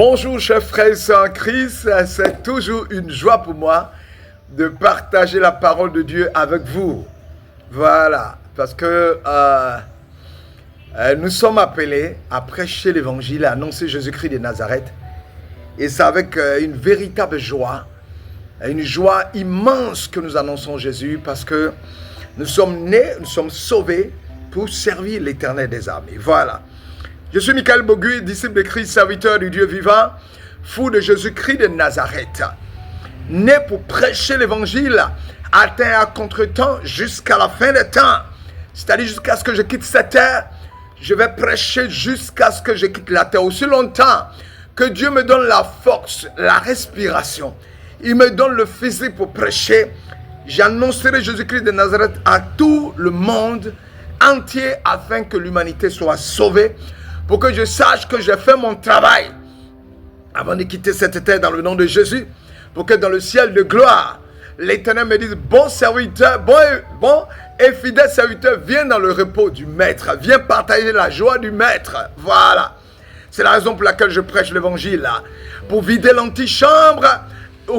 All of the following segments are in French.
Bonjour chers frères et sœurs en Christ, c'est toujours une joie pour moi de partager la parole de Dieu avec vous. Voilà, parce que nous sommes appelés à prêcher l'évangile, à annoncer Jésus-Christ de Nazareth. Et c'est avec une véritable joie, une joie immense que nous annonçons Jésus, parce que nous sommes nés, nous sommes sauvés pour servir l'Éternel des armées. Voilà. Je suis Michael Boguy, disciple de Christ, serviteur du Dieu vivant, fou de Jésus-Christ de Nazareth. Né pour prêcher l'évangile, atteint à contre-temps jusqu'à la fin des temps. C'est-à-dire jusqu'à ce que je quitte cette terre, je vais prêcher jusqu'à ce que je quitte la terre. Aussi longtemps que Dieu me donne la force, la respiration, il me donne le physique pour prêcher, j'annoncerai Jésus-Christ de Nazareth à tout le monde entier afin que l'humanité soit sauvée, pour que je sache que j'ai fait mon travail avant de quitter cette terre dans le nom de Jésus, pour que dans le ciel de gloire, l'Éternel me dise, bon serviteur, bon et fidèle serviteur, viens dans le repos du Maître, viens partager la joie du Maître. Voilà. C'est la raison pour laquelle je prêche l'évangile, pour vider l'antichambre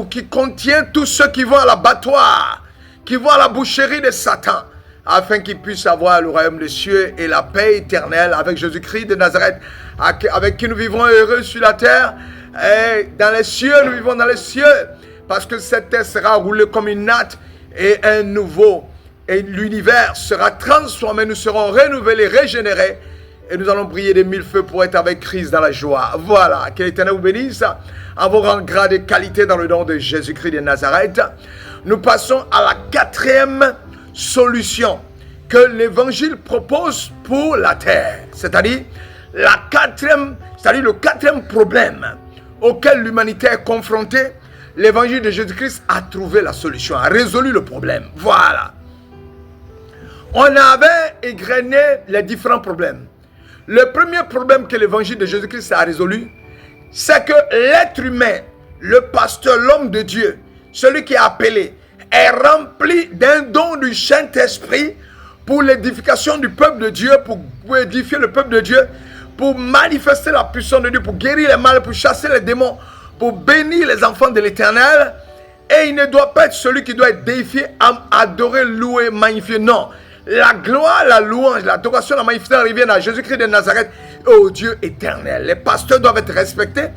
qui contient tous ceux qui vont à l'abattoir, qui vont à la boucherie de Satan, afin qu'ils puissent avoir le royaume des cieux et la paix éternelle avec Jésus-Christ de Nazareth, avec qui nous vivrons heureux sur la terre, et dans les cieux, nous vivons dans les cieux, parce que cette terre sera roulée comme une natte, et et l'univers sera transformé, nous serons renouvelés, régénérés, et nous allons briller de mille feux pour être avec Christ dans la joie. Voilà, que l'Éternel vous bénisse, en vos rangs, grades et qualités dans le nom de Jésus-Christ de Nazareth. Nous passons à la quatrième solution que l'évangile propose pour la terre, c'est-à-dire le quatrième problème auquel l'humanité est confrontée. L'évangile de Jésus-Christ a trouvé la solution, a résolu le problème. Voilà. On avait égrené les différents problèmes. Le premier problème que l'évangile de Jésus-Christ a résolu, c'est que l'être humain, le pasteur, l'homme de Dieu, celui qui est appelé, est rempli d'un don du Saint-Esprit pour l'édification du peuple de Dieu, pour édifier le peuple de Dieu, pour manifester la puissance de Dieu, pour guérir les malades, pour chasser les démons, pour bénir les enfants de l'Éternel. Et il ne doit pas être celui qui doit être déifié, adoré, loué, magnifié. Non. La gloire, la louange, l'adoration, la magnificence reviennent à Jésus-Christ de Nazareth et au Dieu éternel. Les pasteurs doivent être respectés.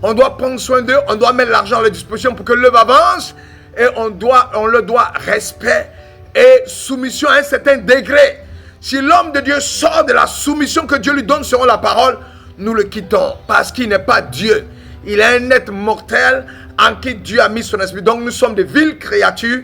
On doit prendre soin d'eux. On doit mettre l'argent à leur disposition pour que l'œuvre avance. Et on leur doit respect et soumission à un certain degré. Si l'homme de Dieu sort de la soumission que Dieu lui donne selon la parole, nous le quittons parce qu'il n'est pas Dieu. Il est un être mortel en qui Dieu a mis son esprit. Donc nous sommes des viles créatures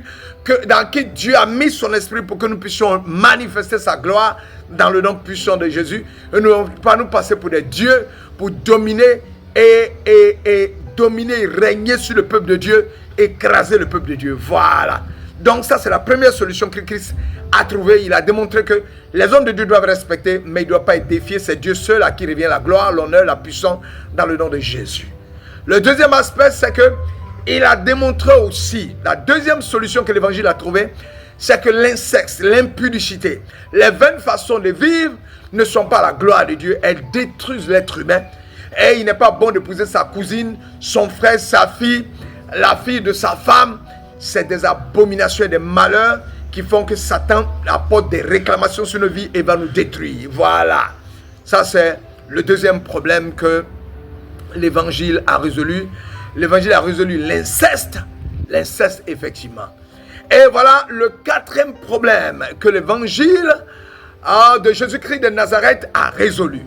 dans qui Dieu a mis son esprit pour que nous puissions manifester sa gloire dans le nom puissant de Jésus. Et nous ne pouvons pas nous passer pour des dieux, pour dominer et dominer, régner sur le peuple de Dieu, écraser le peuple de Dieu. Voilà. Donc ça, c'est la première solution que Christ a trouvée. Il a démontré que les hommes de Dieu doivent respecter, mais ils ne doivent pas être défiés. C'est Dieu seul à qui revient la gloire, l'honneur, la puissance dans le nom de Jésus. Le deuxième aspect, c'est que il a démontré aussi, la deuxième solution que l'évangile a trouvée, c'est que l'inceste, l'impudicité, les vaines façons de vivre ne sont pas la gloire de Dieu. Elles détruisent l'être humain. Et il n'est pas bon d'épouser sa cousine, son frère, sa fille, la fille de sa femme. C'est des abominations et des malheurs qui font que Satan apporte des réclamations sur nos vies et va nous détruire. Voilà. Ça, c'est le deuxième problème que l'évangile a résolu. L'évangile a résolu l'inceste. L'inceste, effectivement. Et voilà le quatrième problème que l'évangile de Jésus-Christ de Nazareth a résolu.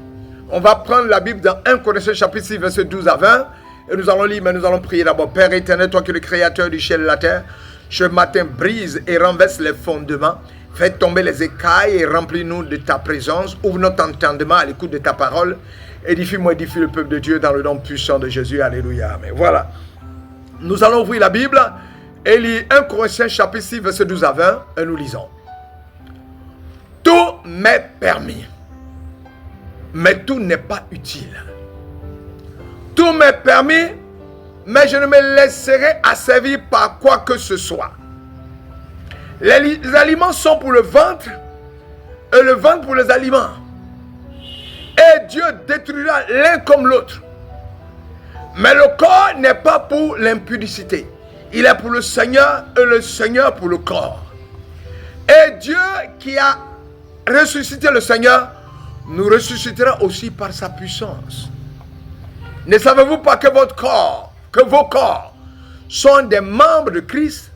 On va prendre la Bible dans 1 Corinthiens chapitre 6, verset 12 à 20. Et nous allons lire, mais nous allons prier d'abord. Père éternel, toi qui es le créateur du ciel et de la terre, ce matin brise et renverse les fondements. Fais tomber les écailles et remplis-nous de ta présence. Ouvre notre entendement à l'écoute de ta parole. Édifie-moi, édifie le peuple de Dieu dans le nom puissant de Jésus. Alléluia. Amen. Voilà. Nous allons ouvrir la Bible et lire 1 Corinthiens chapitre 6, verset 12 à 20. Et nous lisons. Tout m'est permis, mais tout n'est pas utile. Tout m'est permis, mais je ne me laisserai asservir par quoi que ce soit. Les aliments sont pour le ventre et le ventre pour les aliments. Et Dieu détruira l'un comme l'autre. Mais le corps n'est pas pour l'impudicité. Il est pour le Seigneur et le Seigneur pour le corps. Et Dieu qui a ressuscité le Seigneur nous ressuscitera aussi par sa puissance. Ne savez-vous pas que vos corps sont des membres de Christ?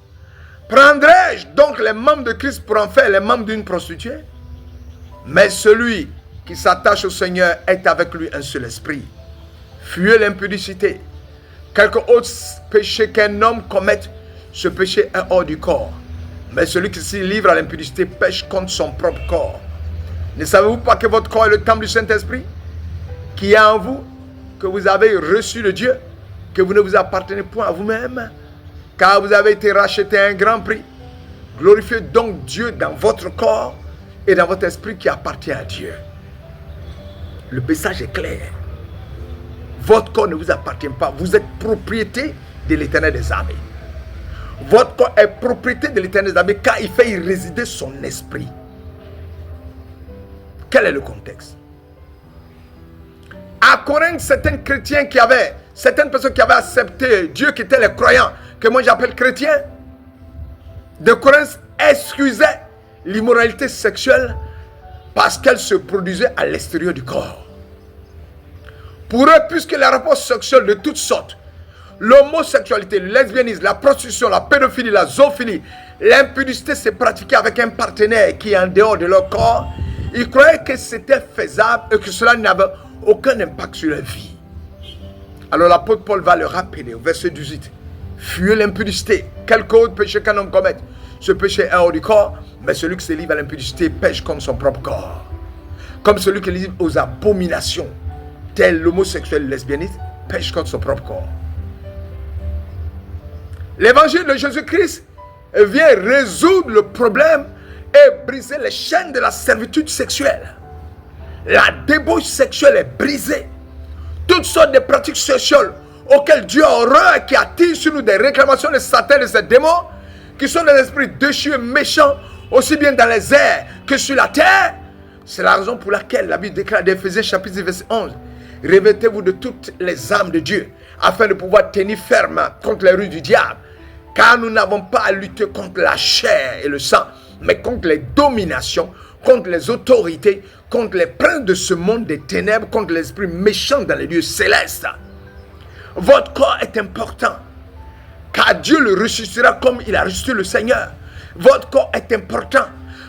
Prendrais-je donc les membres de Christ pour en faire les membres d'une prostituée? Mais celui qui s'attache au Seigneur est avec lui un seul esprit. Fuyez l'impudicité. Quelque autre péché qu'un homme commette, ce péché est hors du corps. Mais celui qui s'y livre à l'impudicité pêche contre son propre corps. Ne savez-vous pas que votre corps est le temple du Saint-Esprit qui est en vous, que vous avez reçu de Dieu, que vous ne vous appartenez point à vous-même, car vous avez été racheté à un grand prix? Glorifiez donc Dieu dans votre corps et dans votre esprit qui appartient à Dieu. Le message est clair. Votre corps ne vous appartient pas. Vous êtes propriété de l'Éternel des armées. Votre corps est propriété de l'Éternel des armées car il fait y résider son esprit. Quel est le contexte? À Corinthe, certaines personnes qui avaient accepté Dieu, qui étaient les croyants, que moi j'appelle chrétiens, de Corinthe excusaient l'immoralité sexuelle parce qu'elle se produisait à l'extérieur du corps. Pour eux, puisque les rapports sexuels de toutes sortes, l'homosexualité, le lesbianisme, la prostitution, la pédophilie, la zoophilie, l'impudicité se pratiquait avec un partenaire qui est en dehors de leur corps, ils croyaient que c'était faisable et que cela n'avait aucun impact sur leur vie. Alors l'apôtre Paul va le rappeler au verset 18. Fuyez l'impudicité. Quelque autre péché qu'un homme commette, ce péché est hors du corps, mais celui qui se livre à l'impudicité pêche contre son propre corps. Comme celui qui livre aux abominations, tel l'homosexuel, le lesbianisme, pêche contre son propre corps. L'évangile de Jésus-Christ vient résoudre le problème et briser les chaînes de la servitude sexuelle. La débauche sexuelle est brisée. Toutes sortes de pratiques sexuelles auxquelles Dieu a horreur, qui attirent sur nous des réclamations de Satan et de ses démons, qui sont des esprits déchus et méchants, aussi bien dans les airs que sur la terre. C'est la raison pour laquelle la Bible déclare dans Éphésiens chapitre 10, verset 11, revêtez-vous de toutes les armes de Dieu, afin de pouvoir tenir ferme contre les ruses du diable. Car nous n'avons pas à lutter contre la chair et le sang, mais contre les dominations, contre les autorités, contre les princes de ce monde des ténèbres, contre l'esprit méchant dans les lieux célestes. Votre corps est important, car Dieu le ressuscitera comme il a ressuscité le Seigneur. Votre corps est important,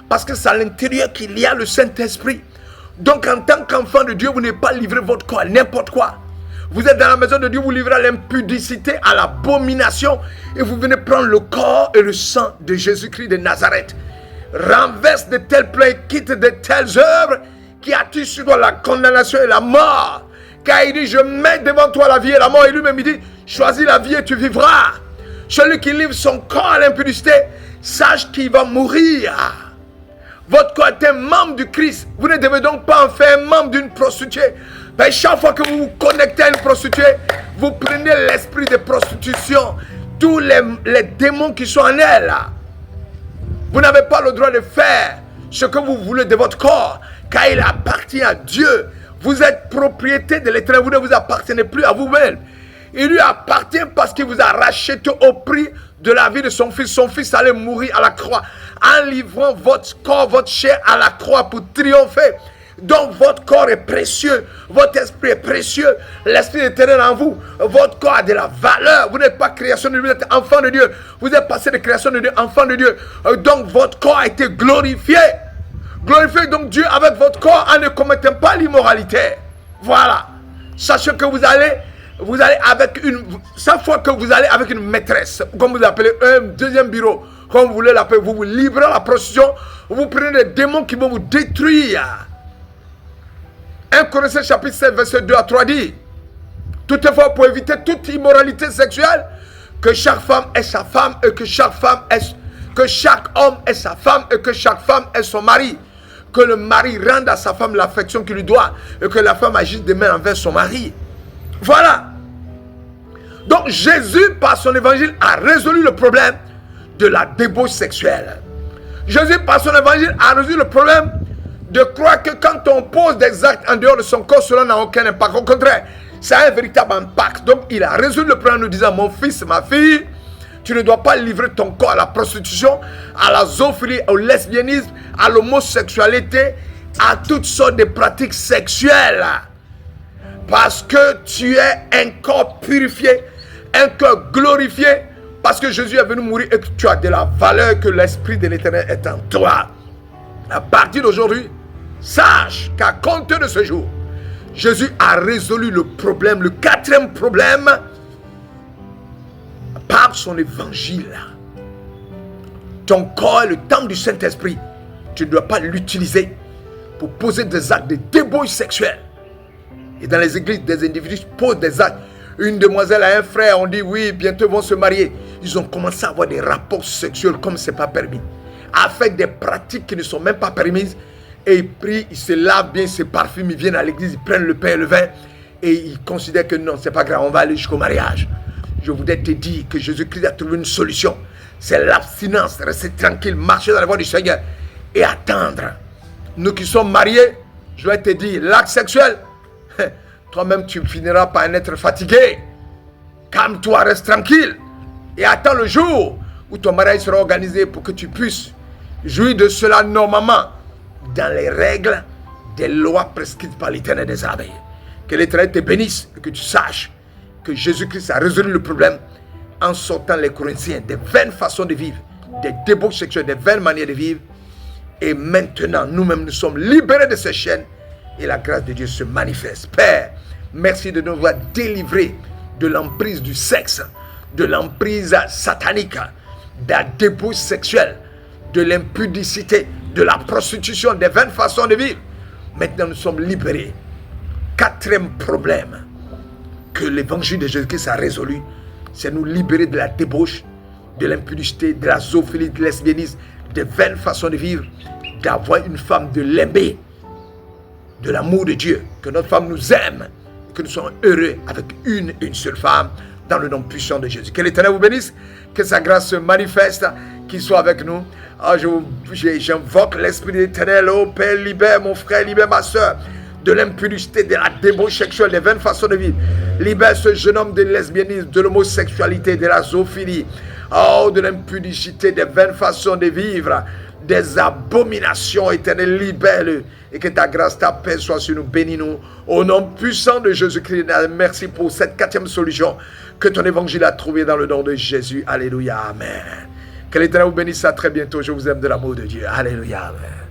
parce que c'est à l'intérieur qu'il y a le Saint-Esprit. Donc en tant qu'enfant de Dieu, vous n'avez pas livré votre corps à n'importe quoi. Vous êtes dans la maison de Dieu, vous livrez à l'impudicité, à l'abomination, et vous venez prendre le corps et le sang de Jésus-Christ de Nazareth. Renverse de tels plans, quitte de telles œuvres qui attirent sur toi la condamnation et la mort. Car il dit, je mets devant toi la vie et la mort. Et lui-même il dit, choisis la vie et tu vivras. Celui qui livre son corps à l'impudicité, sache qu'il va mourir. Votre corps est un membre du Christ. Vous ne devez donc pas en faire un membre d'une prostituée. Mais chaque fois que vous vous connectez à une prostituée, vous prenez l'esprit de prostitution, tous les démons qui sont en elle. Vous n'avez pas le droit de faire ce que vous voulez de votre corps, car il appartient à Dieu. Vous êtes propriété de l'Éternel, vous ne vous appartenez plus à vous-même. Il lui appartient parce qu'il vous a racheté au prix de la vie de son fils. Son fils allait mourir à la croix en livrant votre corps, votre chair à la croix pour triompher. Donc votre corps est précieux, votre esprit est précieux, l'esprit éternel en vous, votre corps a de la valeur. Vous n'êtes pas création de Dieu, vous êtes enfant de Dieu. Vous êtes passé de création de Dieu, enfant de Dieu. Donc votre corps a été glorifié. Glorifiez donc Dieu avec votre corps en ne commettant pas l'immoralité. Voilà. Sachez que vous allez avec chaque fois que vous allez avec une maîtresse, comme vous appelez un deuxième bureau, comme vous voulez l'appeler, vous vous livrez à la prostitution, vous prenez des démons qui vont vous détruire. 1 Corinthiens chapitre 7 verset 2 à 3 dit, toutefois pour éviter toute immoralité sexuelle, que chaque femme ait sa femme et que chaque homme ait sa femme et que chaque femme ait son mari. Que le mari rende à sa femme l'affection qu'il lui doit et que la femme agisse de même envers son mari. Voilà. Donc Jésus, par son évangile, a résolu le problème de la débauche sexuelle. Jésus, par son évangile, a résolu le problème de croire que quand on pose des actes en dehors de son corps, cela n'a aucun impact. Au contraire, Ça a un véritable impact. Donc, il a résolu le problème en nous disant, mon fils, ma fille, tu ne dois pas livrer ton corps à la prostitution, à la zoophilie, au lesbianisme, à l'homosexualité, à toutes sortes de pratiques sexuelles. Parce que tu es un corps purifié, un corps glorifié, parce que Jésus est venu mourir et que tu as de la valeur, que l'Esprit de l'Éternel est en toi. À partir d'aujourd'hui, sache qu'à compter de ce jour, Jésus a résolu le problème, le quatrième problème, par son évangile. Ton corps est le temple du Saint-Esprit. Tu ne dois pas l'utiliser pour poser des actes de débauche sexuelle. Et dans les églises, des individus posent des actes. Une demoiselle a un frère, on dit oui, bientôt ils vont se marier. Ils ont commencé à avoir des rapports sexuels comme ce n'est pas permis. Avec des pratiques qui ne sont même pas permises. Et ils prient, ils se lavent bien, ils se parfument, ils viennent à l'église, ils prennent le pain et le vin. Et ils considèrent que non, c'est pas grave, on va aller jusqu'au mariage. Je voudrais te dire que Jésus-Christ a trouvé une solution. C'est l'abstinence, rester tranquille, marcher dans la voie du Seigneur et attendre. Nous qui sommes mariés, je vais te dire, l'acte sexuel, toi-même tu finiras par en être fatigué. Calme-toi, reste tranquille et attends le jour où ton mariage sera organisé pour que tu puisses jouir de cela normalement dans les règles des lois prescrites par l'Éternel des armées. Que l'Éternel te bénisse et que tu saches que Jésus-Christ a résolu le problème en sortant les Corinthiens des vaines façons de vivre, des débauches sexuelles, des vaines manières de vivre. Et maintenant, nous-mêmes, nous sommes libérés de ces chaînes et la grâce de Dieu se manifeste. Père, merci de nous avoir délivrés de l'emprise du sexe, de l'emprise satanique, de la débauche sexuelle, de l'impudicité, de la prostitution, des vaines façons de vivre. Maintenant, nous sommes libérés. Quatrième problème que l'évangile de Jésus-Christ a résolu, c'est nous libérer de la débauche, de l'impudicité, de la zoophilie, de lesbianisme, des vaines façons de vivre, d'avoir une femme, de l'aimer, de l'amour de Dieu, que notre femme nous aime, que nous soyons heureux avec une seule femme, dans le nom puissant de Jésus. Que l'Éternel vous bénisse, que sa grâce se manifeste, qu'il soit avec nous. J'invoque l'Esprit de l'Éternel. Oh Père, libère mon frère, libère ma soeur de l'impudicité, de la débauche sexuelle, des vaines façons de vivre. Libère ce jeune homme de lesbianisme, de l'homosexualité, de la zoophilie, oh, de l'impudicité, des vaines façons de vivre, des abominations éternelles. Libère-le et que ta grâce, ta paix soit sur nous. Bénis-nous au nom puissant de Jésus-Christ. Merci pour cette quatrième solution que ton évangile a trouvé dans le nom de Jésus. Alléluia, amen. Que l'Éternel vous bénisse, à très bientôt. Je vous aime de l'amour de Dieu. Alléluia, amen.